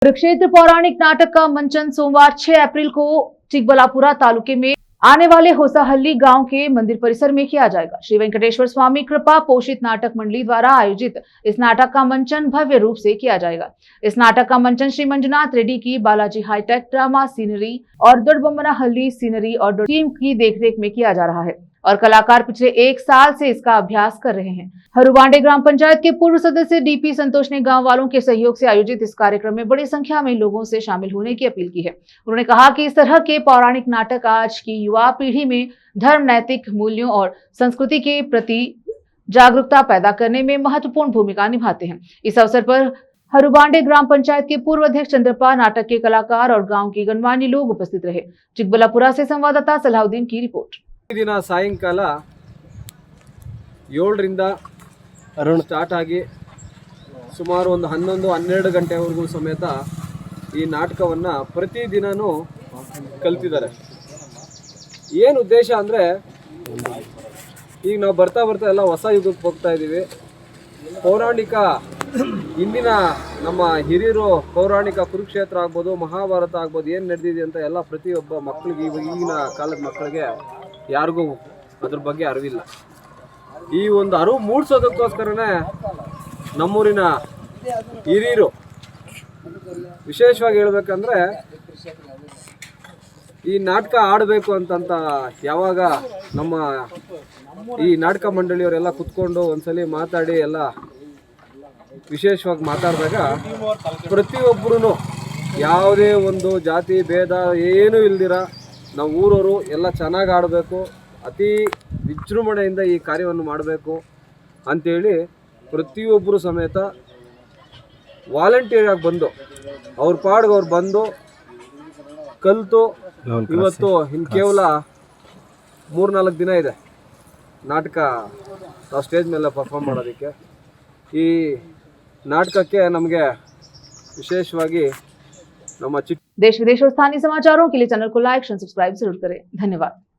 कुरुक्षेत्र पौराणिक नाटक का मंचन सोमवार 6 अप्रैल को चिकबलापुरा तालुके में आने वाले होसाहल्ली गांव के मंदिर परिसर में किया जाएगा। श्री वेंकटेश्वर स्वामी कृपा पोषित नाटक मंडली द्वारा आयोजित इस नाटक का मंचन भव्य रूप से किया जाएगा। इस नाटक का मंचन श्री मंजुनाथ रेड्डी की बालाजी हाईटेक ड्रामा सीनरी और दुर्बम्मनाहल्ली सीनरी और टीम की देखरेख में किया जा रहा है और कलाकार पिछले 1 साल से इसका अभ्यास कर रहे हैं। हरुबांडे ग्राम पंचायत के पूर्व सदस्य डीपी संतोष ने गांव वालों के सहयोग से आयोजित इस कार्यक्रम में बड़ी संख्या में लोगों से शामिल होने की अपील की है। उन्होंने कहा कि इस तरह के पौराणिक नाटक आज की युवा पीढ़ी में धर्म, नैतिक मूल्यों और संस्कृति के प्रति जागरूकता पैदा करने में महत्वपूर्ण भूमिका निभाते हैं। इस अवसर पर हरुबांडे ग्राम पंचायत के पूर्व अध्यक्ष चंद्रपा, नाटक के कलाकार और गाँव के गणमान्य लोग उपस्थित रहे। चिकबलापुरा से संवाददाता सलाहुद्दीन की रिपोर्ट। दिन सायंकाल 7 ರಿಂದ ಸ್ಟಾರ್ಟ್ ಆಗಿ ಸುಮಾರು ಒಂದು 11-12 ಗಂಟೆವರೆಗೂ ಸಮೇತ ಈ ನಾಟಕವನ್ನು ಪ್ರತಿದಿನನೂ ಕಲ್ತಿದ್ದಾರೆ. ಏನು ಉದ್ದೇಶ ಅಂದರೆ ಈಗ ನಾವು ಬರ್ತಾ ಎಲ್ಲ ಹೊಸ ಯುಗಕ್ಕೆ ಹೋಗ್ತಾ ಇದ್ದೀವಿ. ಪೌರಾಣಿಕ ಇಂದಿನ ನಮ್ಮ ಹಿರಿಯರು ಪೌರಾಣಿಕ ಕುರುಕ್ಷೇತ್ರ ಆಗ್ಬೋದು, ಮಹಾಭಾರತ ಆಗ್ಬೋದು, ಏನು ನಡೆದಿದೆ ಅಂತ ಎಲ್ಲ ಪ್ರತಿಯೊಬ್ಬ ಮಕ್ಕಳಿಗೆ ಈಗಿನ ಕಾಲದ ಮಕ್ಕಳಿಗೆ ಯಾರಿಗೂ ಅದ್ರ ಬಗ್ಗೆ ಅರಿವಿಲ್ಲ. ಈ ಒಂದು ಅರಿವು ಮೂಡಿಸೋದಕ್ಕೋಸ್ಕರನೇ ನಮ್ಮೂರಿನ ಹಿರಿಯರು ವಿಶೇಷವಾಗಿ ಹೇಳ್ಬೇಕಂದ್ರೆ ಈ ನಾಟಕ ಆಡಬೇಕು ಅಂತಂತ ಯಾವಾಗ ನಮ್ಮ ಈ ನಾಟಕ ಮಂಡಳಿಯವರೆಲ್ಲ ಕುತ್ಕೊಂಡು ಒಂದ್ಸಲಿ ಮಾತಾಡಿ ಎಲ್ಲ ವಿಶೇಷವಾಗಿ ಮಾತಾಡಿದಾಗ ಪ್ರತಿಯೊಬ್ಬರೂ ಯಾವುದೇ ಒಂದು ಜಾತಿ ಭೇದ ಏನೂ ಇಲ್ದಿರ ನಾವು ಊರವರು ಎಲ್ಲ ಚೆನ್ನಾಗಿ ಆಡಬೇಕು, ಅತಿ ವಿಜೃಂಭಣೆಯಿಂದ ಈ ಕಾರ್ಯವನ್ನು ಮಾಡಬೇಕು ಅಂಥೇಳಿ ಪ್ರತಿಯೊಬ್ಬರು ಸಮೇತ ವಾಲಂಟಿಯರಾಗಿ ಬಂದು ಅವ್ರ ಪಾಡ್ಗೆ ಅವ್ರು ಬಂದು ಕಲಿತು ಇವತ್ತು ಇನ್ನು ಕೇವಲ 3-4 ದಿನ ಇದೆ ನಾಟಕ ನಾವು ಸ್ಟೇಜ್ ಮೇಲೆ ಪರ್ಫಾರ್ಮ್ ಮಾಡೋದಕ್ಕೆ. ಈ नाटक नಮಗೆ विशेषವಾಗಿ ನಮ್ಮ देश विदेश और स्थानीय समाचारों के लिए चैनल को लाइक, सब्सक्राइब जरूर करें। धन्यवाद।